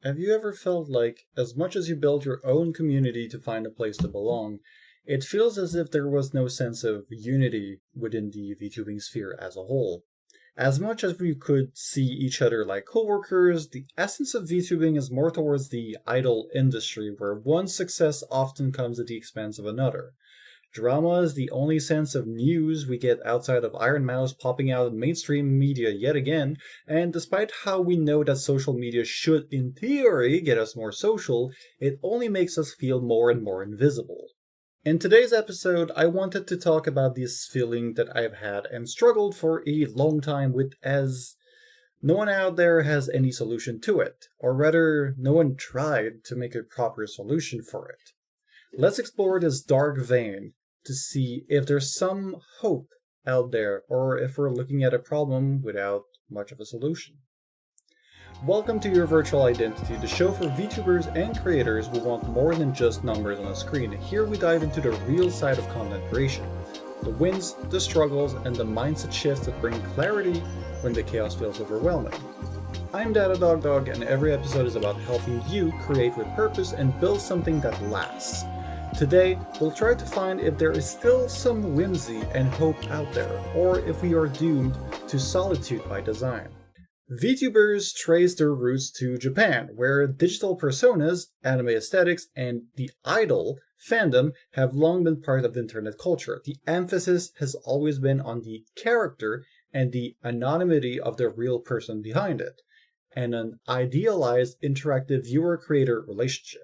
Have you ever felt like, as much as you build your own community to find a place to belong, it feels as if there was no sense of unity within the VTubing sphere as a whole? As much as we could see each other like coworkers, the essence of VTubing is more towards the idol industry, where one success often comes at the expense of another. Drama is the only sense of news we get outside of Iron Mouse popping out in mainstream media yet again, and despite how we know that social media should, in theory, get us more social, it only makes us feel more and more invisible. In today's episode, I wanted to talk about this feeling that I've had and struggled for a long time with, as no one out there has any solution to it, or rather, no one tried to make a proper solution for it. Let's explore this dark vein to see if there's some hope out there or if we're looking at a problem without much of a solution. Welcome to Your Virtual Identity, the show for VTubers and creators who want more than just numbers on a screen. Here we dive into the real side of content creation, the wins, the struggles, and the mindset shifts that bring clarity when the chaos feels overwhelming. I'm Dog, and every episode is about helping you create with purpose and build something that lasts. Today, we'll try to find if there is still some whimsy and hope out there, or if we are doomed to solitude by design. VTubers trace their roots to Japan, where digital personas, anime aesthetics, and the idol fandom have long been part of the internet culture. The emphasis has always been on the character and the anonymity of the real person behind it, and an idealized interactive viewer-creator relationship.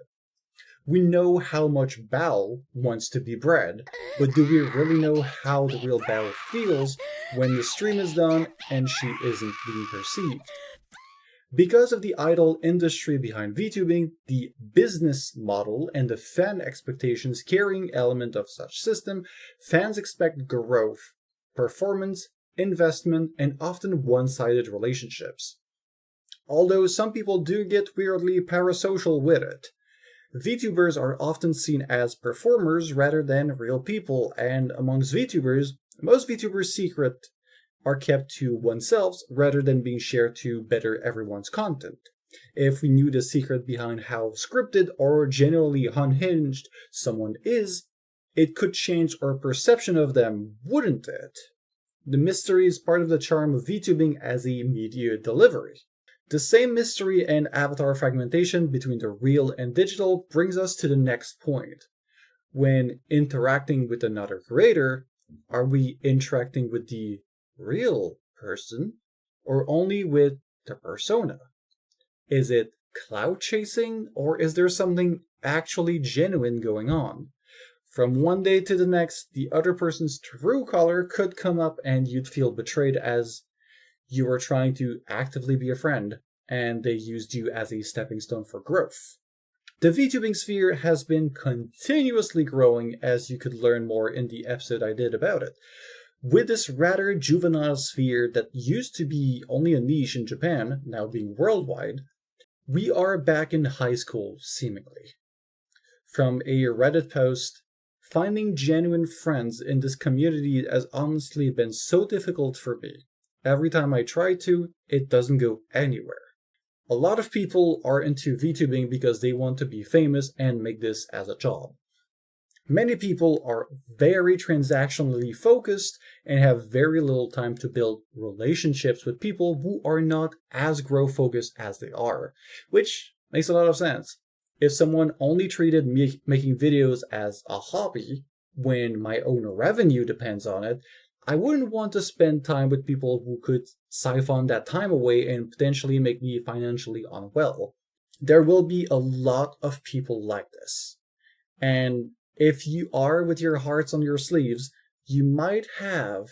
We know how much Bao wants to be bred, but do we really know how the real Bao feels when the stream is done and she isn't being perceived? Because of the idol industry behind VTubing, the business model, and the fan expectations carrying element of such system, fans expect growth, performance, investment, and often one-sided relationships. Although some people do get weirdly parasocial with it. VTubers are often seen as performers rather than real people, and amongst VTubers, most VTubers' secrets are kept to oneself rather than being shared to better everyone's content. If we knew the secret behind how scripted or genuinely unhinged someone is, it could change our perception of them, wouldn't it? The mystery is part of the charm of VTubing as a media delivery. The same mystery and avatar fragmentation between the real and digital brings us to the next point. When interacting with another creator, are we interacting with the real person or only with the persona? Is it clout chasing or is there something actually genuine going on? From one day to the next, the other person's true color could come up and you'd feel betrayed as you were trying to actively be a friend, and they used you as a stepping stone for growth. The VTubing sphere has been continuously growing, as you could learn more in the episode I did about it. With this rather juvenile sphere that used to be only a niche in Japan, now being worldwide, we are back in high school, seemingly. From a Reddit post, finding genuine friends in this community has honestly been so difficult for me. Every time I try to, it doesn't go anywhere. A lot of people are into VTubing because they want to be famous and make this as a job. Many people are very transactionally focused and have very little time to build relationships with people who are not as growth focused as they are, which makes a lot of sense. If someone only treated making videos as a hobby, when my own revenue depends on it, I wouldn't want to spend time with people who could siphon that time away and potentially make me financially unwell. There will be a lot of people like this. And if you are with your hearts on your sleeves, you might have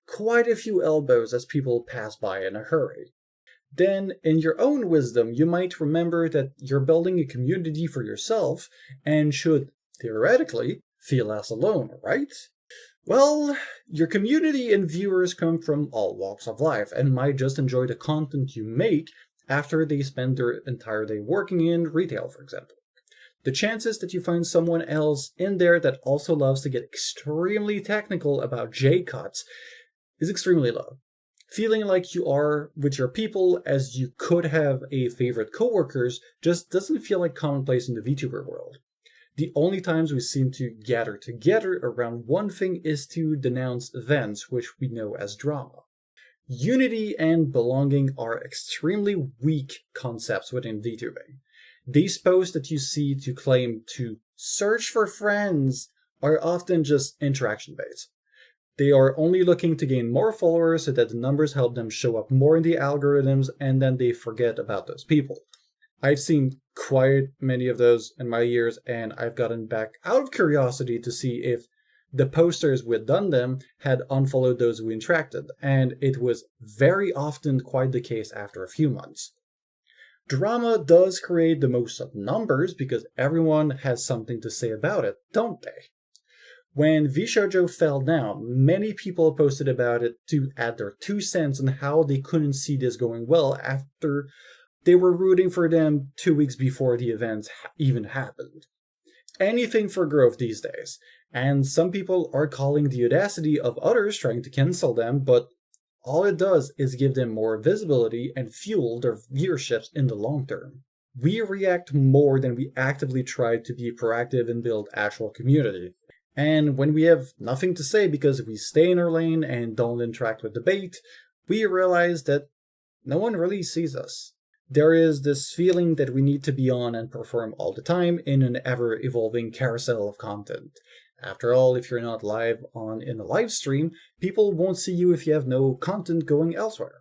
quite a few elbows as people pass by in a hurry. Then, in your own wisdom, you might remember that you're building a community for yourself and should, theoretically, feel less alone, right? Well, your community and viewers come from all walks of life and might just enjoy the content you make after they spend their entire day working in retail, for example. The chances that you find someone else in there that also loves to get extremely technical about J-cuts is extremely low. Feeling like you are with your people as you could have a favorite coworkers just doesn't feel like commonplace in the VTuber world. The only times we seem to gather together around one thing is to denounce events which we know as drama. Unity and belonging are extremely weak concepts within VTubing. These posts that you see to claim to search for friends are often just interaction bait. They are only looking to gain more followers so that the numbers help them show up more in the algorithms, and then they forget about those people. I've seen quite many of those in my years, and I've gotten back out of curiosity to see if the posters who had done them had unfollowed those who interacted, and it was very often quite the case after a few months. Drama does create the most numbers because everyone has something to say about it, don't they? When vShoujo fell down, many people posted about it to add their 2 cents on how they couldn't see this going well after they were rooting for them 2 weeks before the event even happened. Anything for growth these days, and some people are calling the audacity of others trying to cancel them, but all it does is give them more visibility and fuel their viewerships in the long term. We react more than we actively try to be proactive and build actual community. And when we have nothing to say because we stay in our lane and don't interact with debate, we realize that no one really sees us. There is this feeling that we need to be on and perform all the time in an ever-evolving carousel of content. After all, if you're not live in a live stream, people won't see you if you have no content going elsewhere.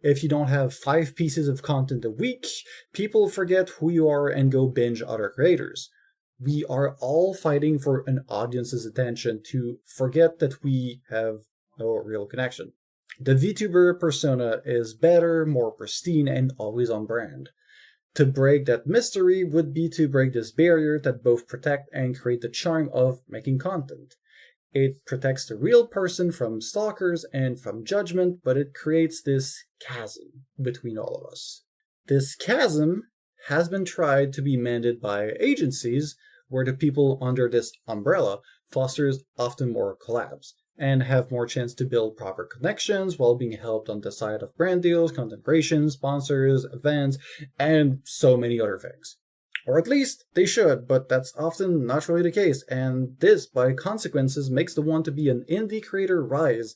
If you don't have 5 pieces of content a week, people forget who you are and go binge other creators. We are all fighting for an audience's attention to forget that we have no real connection. The VTuber persona is better, more pristine, and always on brand. To break that mystery would be to break this barrier that both protect and create the charm of making content. It protects the real person from stalkers and from judgment, but it creates this chasm between all of us. This chasm has been tried to be mended by agencies where the people under this umbrella fosters often more collabs and have more chance to build proper connections while being helped on the side of brand deals, content creation, sponsors, events, and so many other things. Or at least they should, but that's often not really the case, and this, by consequences, makes the want to be an indie creator rise,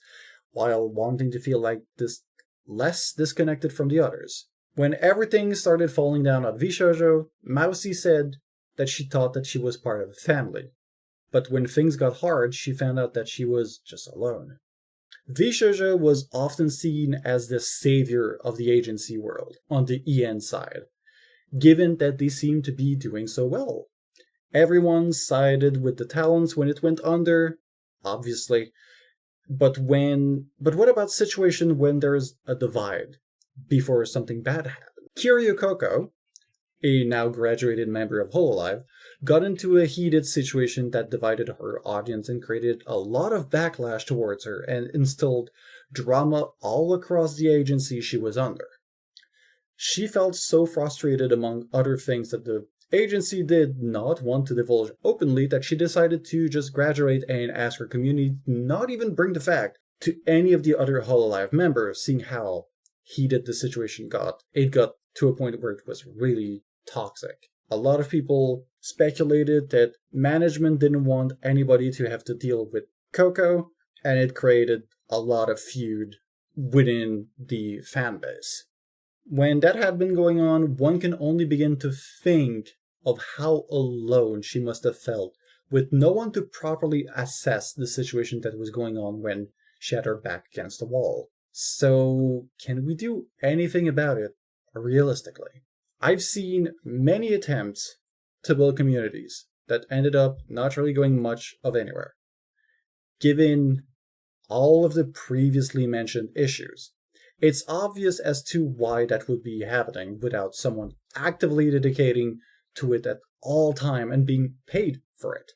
while wanting to feel like this less disconnected from the others. When everything started falling down at vShoujo, Mousy said that she thought that she was part of a family. But when things got hard, she found out that she was just alone. vShoujo was often seen as the savior of the agency world on the EN side, given that they seemed to be doing so well. Everyone sided with the talents when it went under, obviously. But what about situation when there's a divide before something bad happened? Kiryu Koko, a now graduated member of Hololive, got into a heated situation that divided her audience and created a lot of backlash towards her and instilled drama all across the agency she was under. She felt so frustrated, among other things, that the agency did not want to divulge openly that she decided to just graduate and ask her community not even bring the fact to any of the other Hololive members, seeing how heated the situation got. It got to a point where it was really toxic. A lot of people speculated that management didn't want anybody to have to deal with Coco, and it created a lot of feud within the fan base. When that had been going on, one can only begin to think of how alone she must have felt, with no one to properly assess the situation that was going on when she had her back against the wall. So, can we do anything about it, realistically? I've seen many attempts to build communities that ended up not really going much of anywhere, given all of the previously mentioned issues. It's obvious as to why that would be happening without someone actively dedicating to it at all time and being paid for it.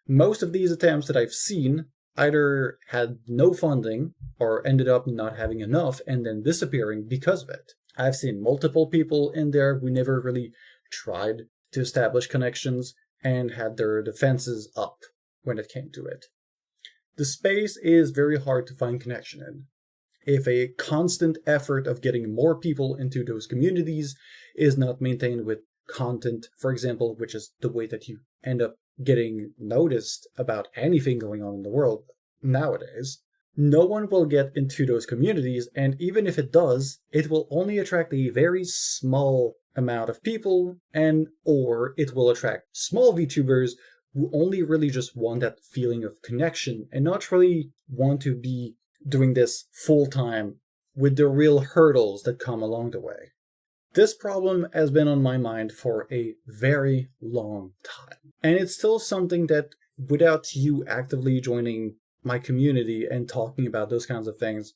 Most of these attempts that I've seen either had no funding or ended up not having enough and then disappearing because of it. I've seen multiple people in there who never really tried to establish connections and had their defenses up when it came to it. The space is very hard to find connection in. if a constant effort of getting more people into those communities is not maintained with content, for example, which is the way that you end up getting noticed about anything going on in the world nowadays, no one will get into those communities, and even if it does, it will only attract a very small amount of people, and or it will attract small VTubers who only really just want that feeling of connection and not really want to be doing this full time with the real hurdles that come along the way. This problem has been on my mind for a very long time, and it's still something that, without you actively joining my community and talking about those kinds of things,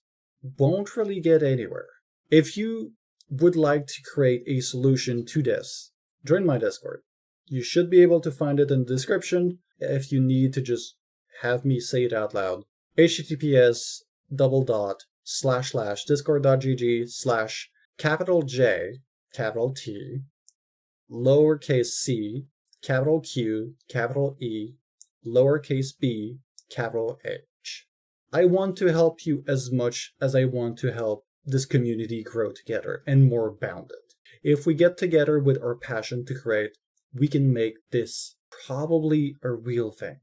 won't really get anywhere. If you would like to create a solution to this, join my Discord. You should be able to find it in the description if you need to just have me say it out loud. https://discord.gg/J, capital T, lowercase c, capital Q, capital E, lowercase b, capital H. I want to help you as much as I want to help this community grow together and more bounded. If we get together with our passion to create, we can make this probably a real thing.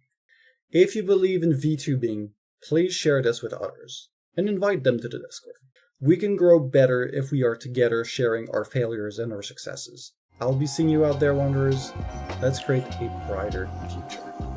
If you believe in VTubing, please share this with others and invite them to the Discord. We can grow better if we are together sharing our failures and our successes. I'll be seeing you out there, Wanderers. Let's create a brighter future.